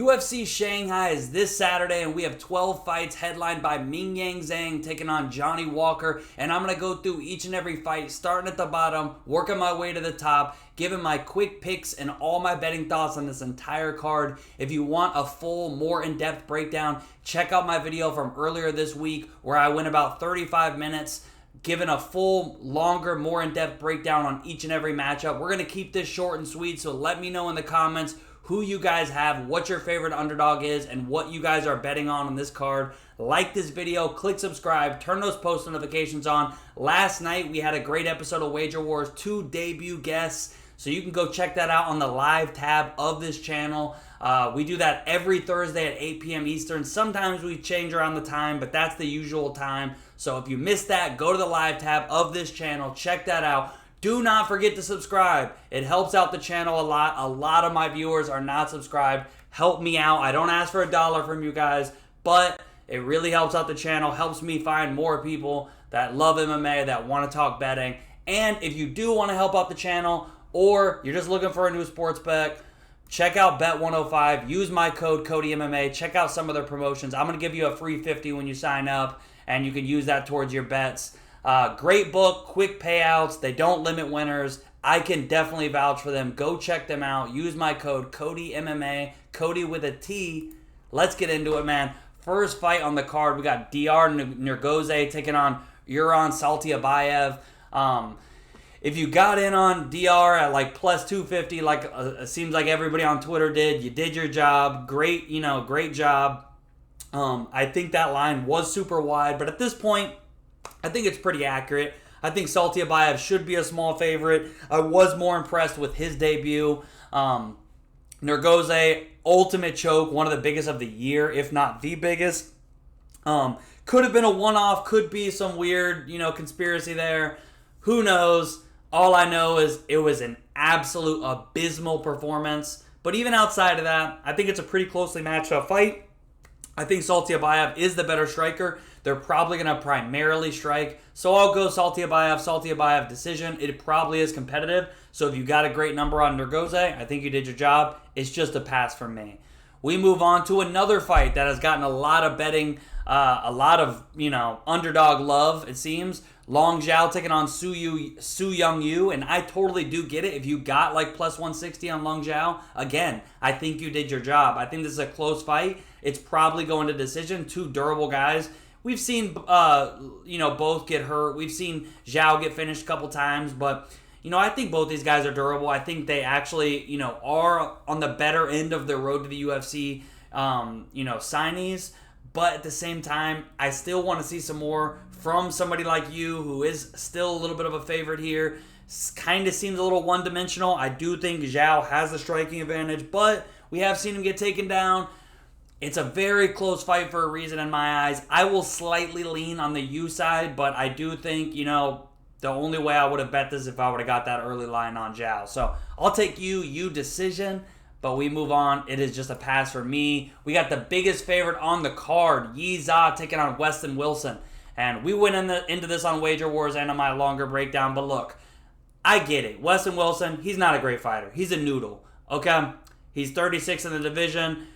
UFC Shanghai is this Saturday, and we have 12 fights headlined by Ming Yang Zhang taking on Johnny Walker. And I'm going to go through each and every fight, starting at the bottom, working my way to the top, giving my quick picks and all my betting thoughts on this entire card. If you want a full, more in-depth breakdown, check out my video from earlier this week where I went about 35 minutes giving a full, longer, more in-depth breakdown on each and every matchup. We're going to keep this short and sweet, so let me know in the comments who you guys have, what your favorite underdog is, and what you guys are betting on this card. Like this video, click subscribe, turn those post notifications on. Last night, we had a great episode of Wager Wars, 2 debut guests, so you can go check that out on the live tab of this channel. We do that every Thursday at 8 p.m. Eastern. Sometimes we change around the time, but that's the usual time. So if you missed that, go to the live tab of this channel, check that out. Do not forget to subscribe. It helps out the channel a lot. A lot of my viewers are not subscribed. Help me out. I don't ask for $1 from you guys, but it really helps out the channel, helps me find more people that love MMA, that want to talk betting. And if you do want to help out the channel, or you're just looking for a new sports bet, check out Bet105. Use my code CodyMMA. Check out some of their promotions. I'm going to give you a free 50 when you sign up, and you can use that towards your bets. Great book, quick payouts. They don't limit winners. I can definitely vouch for them. Go check them out. Use my code CodyMMA, Cody with a T. Let's get into it, man. First fight on the card, we got DR Nergoze taking on Uran Saltiabayev. If you got in on DR at like plus 250, like it seems like everybody on Twitter did, you did your job. Great, great job. I think that line was super wide, but at this point, I think it's pretty accurate. I think Saltiabayev should be a small favorite. I was more impressed with his debut. Nergoze, ultimate choke, one of the biggest of the year, if not the biggest. Could have been a one-off, could be some weird, conspiracy there. Who knows? All I know is it was an absolute abysmal performance. But even outside of that, I think it's a pretty closely matched up fight. I think Saltiabayev is the better striker. They're probably going to primarily strike. So I'll go Saltiabayev decision. It probably is competitive. So if you got a great number on Nergoze, I think you did your job. It's just a pass from me. We move on to another fight that has gotten a lot of betting, a lot of, underdog love, it seems. Long Xiao taking on Su Yong Yu, and I totally do get it. If you got like plus 160 on Long Xiao, again, I think you did your job. I think this is a close fight. It's probably going to decision. Two durable guys. We've seen, both get hurt. We've seen Xiao get finished a couple times, but, I think both these guys are durable. I think they actually, are on the better end of their road to the UFC, signees. But at the same time, I still want to see some more from somebody like you, who is still a little bit of a favorite here. Kind of seems a little one-dimensional. I do think Xiao has the striking advantage, but we have seen him get taken down. It's a very close fight for a reason in my eyes. I will slightly lean on the U side, but I do think, the only way I would have bet this if I would have got that early line on Xiao. So I'll take U decision. But we move on. It is just a pass for me. We got the biggest favorite on the card, Yeiz taking on Weston Wilson. And we went into this on Wager Wars and on my longer breakdown. But look, I get it. Weston Wilson, he's not a great fighter. He's a noodle, okay? He's 36 in the division.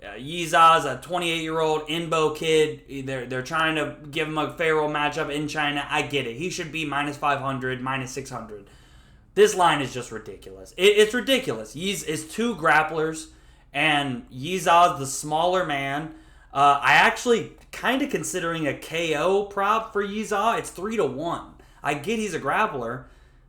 Yeiz is a 28-year-old Inbo kid. They're trying to give him a favorable matchup in China. I get it. He should be minus 500, minus 600. This line is just ridiculous. It's ridiculous. Yeiz is 2 grapplers, and Yeiz is the smaller man. I actually kind of considering a KO prop for Yeiz. It's 3-1. I get he's a grappler,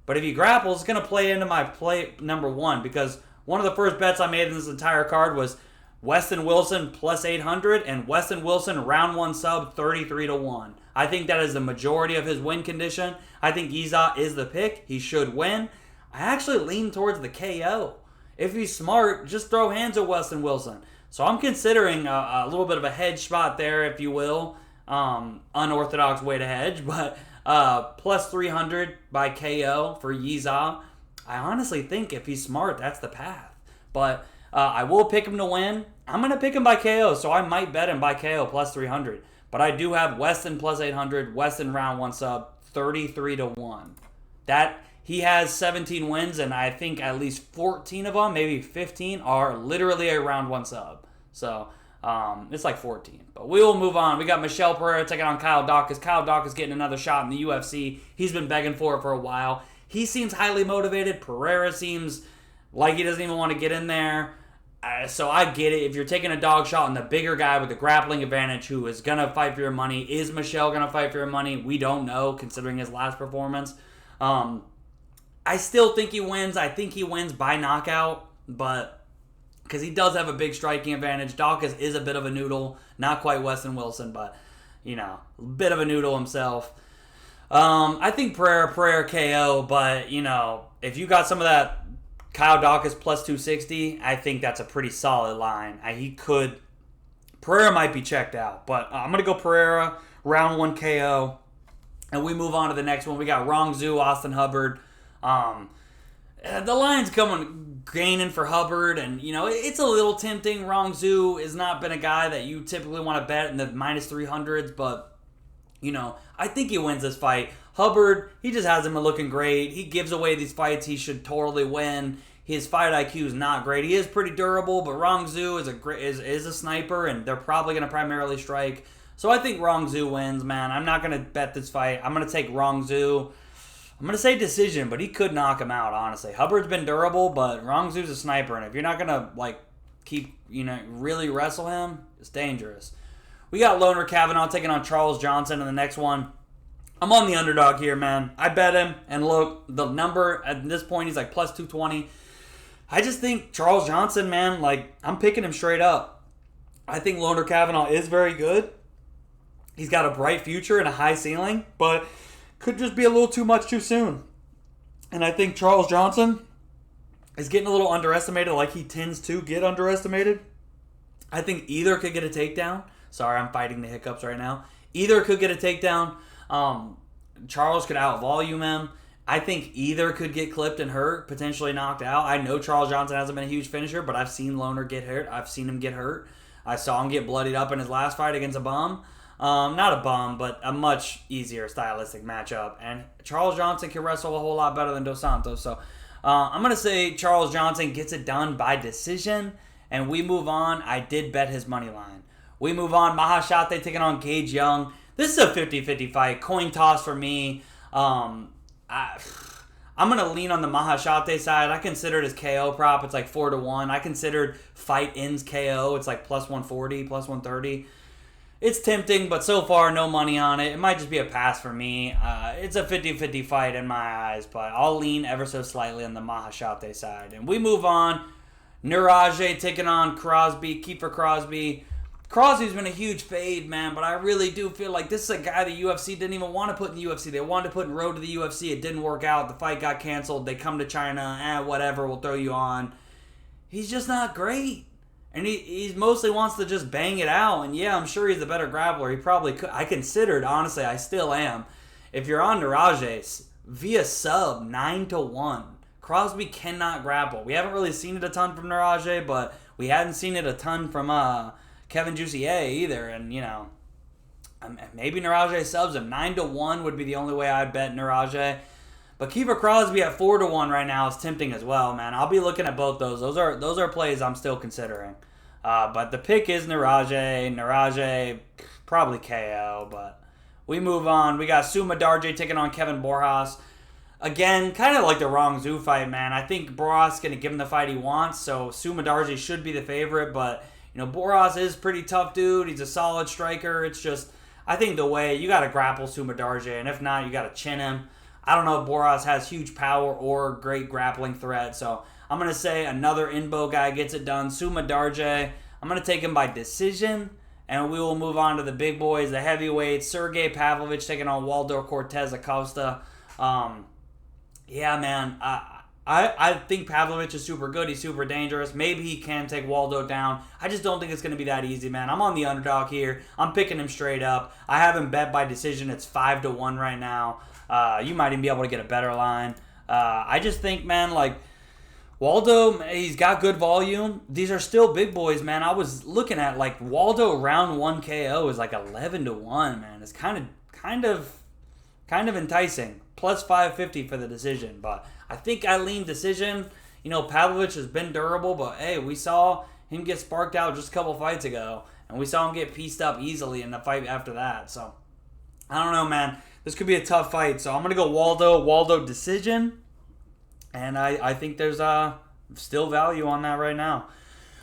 but if he grapples, it's going to play into my play number 1, because one of the first bets I made in this entire card was Weston Wilson plus 800 and Weston Wilson round 1 sub 33-1. I think that is the majority of his win condition. I think Yeiz is the pick. He should win. I actually lean towards the KO. If he's smart, just throw hands at Weston Wilson. So I'm considering a little bit of a hedge spot there, if you will. Unorthodox way to hedge, but plus 300 by KO for Yeiz. I honestly think if he's smart, that's the path. But I will pick him to win. I'm going to pick him by KO, so I might bet him by KO plus 300. But I do have Weston plus 800, Weston round 1 sub, 33-1. That he has 17 wins, and I think at least 14 of them, maybe 15, are literally a round 1 sub. So it's like 14. But we will move on. We got Michel Pereira taking on Kyle Dawkins. Kyle Dawkins getting another shot in the UFC. He's been begging for it for a while. He seems highly motivated. Pereira seems like he doesn't even want to get in there. So I get it. If you're taking a dog shot on the bigger guy with the grappling advantage who is going to fight for your money, is Michel going to fight for your money? We don't know, considering his last performance. I still think he wins. I think he wins by knockout, but because he does have a big striking advantage. Dawkins is a bit of a noodle. Not quite Weston Wilson, but, a bit of a noodle himself. I think Pereira KO, but, if you got some of that Kyle Dawkins plus 260, I think that's a pretty solid line. Pereira might be checked out, but I'm going to go Pereira, round 1 KO, and we move on to the next one. We got Rong Zhu, Austin Hubard. The line's gaining for Hubard, and, it's a little tempting. Rong Zhu has not been a guy that you typically want to bet in the minus 300s, but, I think he wins this fight. Hubbard, he just hasn't been looking great. He gives away these fights he should totally win. His fight IQ is not great. He is pretty durable, but Rong Zhu is a sniper, and they're probably going to primarily strike. So I think Rong Zhu wins, man. I'm not going to bet this fight. I'm going to take Rong Zhu. I'm going to say decision, but he could knock him out, honestly. Hubbard's been durable, but Rong Zhu's a sniper, and if you're not going to, keep, really wrestle him, it's dangerous. We got Loner Kavanagh taking on Charles Johnson in the next one. I'm on the underdog here, man. I bet him, and look, the number at this point, he's like plus 220. I just think Charles Johnson, man, I'm picking him straight up. I think Loner Kavanagh is very good. He's got a bright future and a high ceiling, but could just be a little too much too soon. And I think Charles Johnson is getting a little underestimated, like he tends to get underestimated. I think either could get a takedown. Sorry, I'm fighting the hiccups right now. Either could get a takedown. Charles could out-volume him. I think either could get clipped and hurt, potentially knocked out. I know Charles Johnson hasn't been a huge finisher, but I've seen Loner get hurt. I've seen him get hurt. I saw him get bloodied up in his last fight against a bum. Not a bum, but a much easier stylistic matchup. And Charles Johnson can wrestle a whole lot better than Dos Santos. So I'm going to say Charles Johnson gets it done by decision, and we move on. I did bet his money line. We move on. Mahashid taking on Gage Young. This is a 50-50 fight. Coin toss for me. I'm going to lean on the Mahashid side. I considered his KO prop. It's like 4-1. I considered fight ends KO. It's like plus 140, plus 130. It's tempting, but so far, no money on it. It might just be a pass for me. It's a 50-50 fight in my eyes, but I'll lean ever so slightly on the Mahashid side. And we move on. Naraj taking on Crosby. Kiefer Crosby. Crosby's been a huge fade, man, but I really do feel like this is a guy the UFC didn't even want to put in the UFC. They wanted to put in Road to the UFC. It didn't work out. The fight got canceled. They come to China. Whatever, we'll throw you on. He's just not great. And he mostly wants to just bang it out. And yeah, I'm sure he's a better grappler. He probably could. I considered, honestly, I still am. If you're on Naraj via sub 9-1, Crosby cannot grapple. We haven't really seen it a ton from Naraj, but we hadn't seen it a ton from Kevin Jussier either, and maybe Naraj subs him. 9-1 would be the only way I'd bet Naraj. But Kiefer Crosby at 4-1 right now is tempting as well, man. I'll be looking at both those. Those are plays I'm still considering. But the pick is Naraj. Naraj probably KO, but we move on. We got Sumadar taking on Kevin Boras. Again, kind of like the Rong Zhu fight, man. I think Boras is going to give him the fight he wants, so Sumadar should be the favorite, but Boras is pretty tough dude. He's a solid striker. It's just, I think the way, you got to grapple Sumadar, and if not, you got to chin him. I don't know if Boras has huge power or great grappling threat, so I'm going to say another Inbo guy gets it done. Sumadar, I'm going to take him by decision, and we will move on to the big boys, the heavyweights. Sergey Pavlovich taking on Waldo Cortez Acosta. Yeah, man, I think Pavlovich is super good. He's super dangerous. Maybe he can take Waldo down. I just don't think it's going to be that easy, man. I'm on the underdog here. I'm picking him straight up. I have him bet by decision. It's 5-1 right now. You might even be able to get a better line. I just think, man, Waldo, he's got good volume. These are still big boys, man. I was looking at, Waldo round 1 KO is 11-1, man. It's kind of enticing. Plus 550 for the decision, but I think I lean decision. Pavlovich has been durable, but hey, we saw him get sparked out just a couple fights ago, and we saw him get pieced up easily in the fight after that. So, I don't know, man. This could be a tough fight. So, I'm going to go Waldo decision, and I think there's still value on that right now.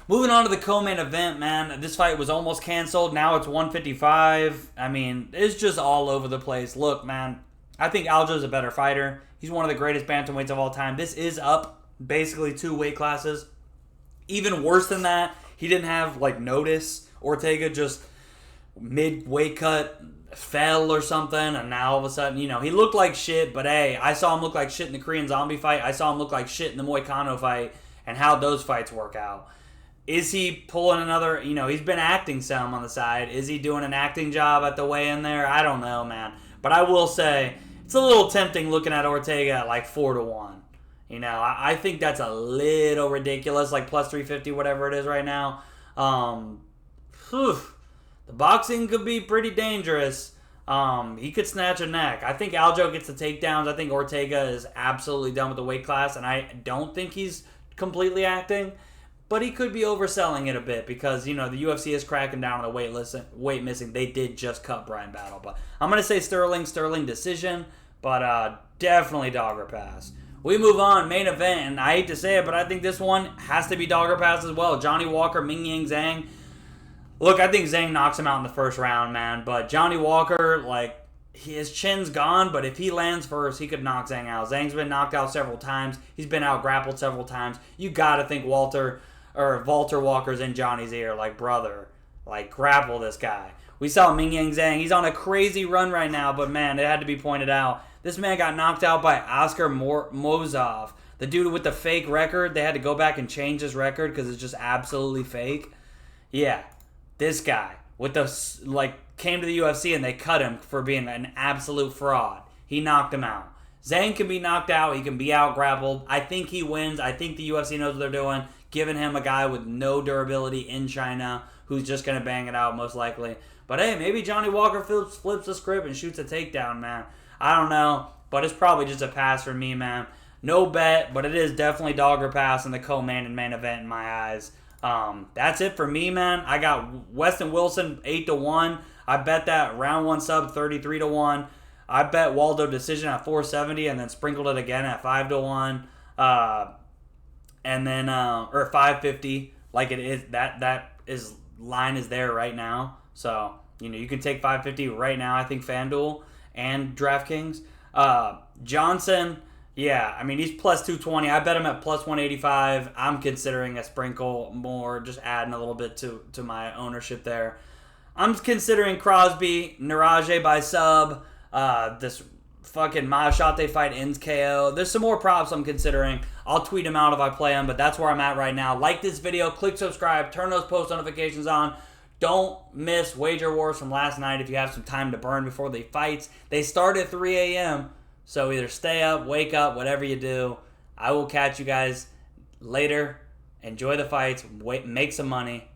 Moving on to the co-main event, man. This fight was almost canceled. Now it's 155. I mean, it's just all over the place. Look, man, I think Aljo's a better fighter. He's one of the greatest bantamweights of all time. This is up basically 2 weight classes. Even worse than that, he didn't have, notice. Ortega just mid-weight cut fell or something, and now all of a sudden, he looked like shit, but hey, I saw him look like shit in the Korean Zombie fight. I saw him look like shit in the Moicano fight, and how those fights work out. Is he pulling another, he's been acting some on the side. Is he doing an acting job at the weigh-in there? I don't know, man. But I will say, it's a little tempting looking at Ortega at 4-1. I think that's a little ridiculous, plus 350, whatever it is right now. The boxing could be pretty dangerous. He could snatch a neck. I think Aljo gets the takedowns. I think Ortega is absolutely done with the weight class, and I don't think he's completely acting. But he could be overselling it a bit because, the UFC is cracking down on the weight missing. They did just cut Brian Battle. But I'm going to say Sterling decision, but definitely dog or pass. We move on, main event, and I hate to say it, but I think this one has to be dog or pass as well. Johnny Walker, Mingyang Zhang. Look, I think Zhang knocks him out in the first round, man. But Johnny Walker, his chin's gone, but if he lands first, he could knock Zhang out. Zhang's been knocked out several times. He's been out grappled several times. You got to think Walter Walker's in Johnny's ear, brother, grapple this guy. We saw Mingyang Zhang. He's on a crazy run right now, but man, it had to be pointed out. This man got knocked out by Oscar Mozov. The dude with the fake record, they had to go back and change his record because it's just absolutely fake. Yeah, this guy with the came to the UFC and they cut him for being an absolute fraud. He knocked him out. Zhang can be knocked out. He can be out grappled. I think he wins. I think the UFC knows what they're doing, giving him a guy with no durability in China who's just going to bang it out most likely. But hey, maybe Johnny Walker flips the script and shoots a takedown, man. I don't know, but it's probably just a pass for me, man. No bet, but it is definitely dog or pass in the co-main and main event in my eyes. That's it for me, man. I got Weston Wilson 8-1. I bet that round 1 sub 33-1. I bet Waldo decision at 470 and then sprinkled it again at 5-1. And then or 550, it is that is line is there right now. So you can take 550 right now. I think FanDuel and DraftKings. Johnson, yeah, I mean he's plus 220. I bet him at plus 185. I'm considering a sprinkle more, just adding a little bit to my ownership there. I'm considering Crosby, Naraj by sub. This fucking Mahashid fight ends KO. There's some more props I'm considering. I'll tweet them out if I play them, but that's where I'm at right now. Like this video, click subscribe, turn those post notifications on. Don't miss Wager Wars from last night if you have some time to burn before the fights. They start at 3 a.m., so either stay up, wake up, whatever you do. I will catch you guys later. Enjoy the fights, make some money.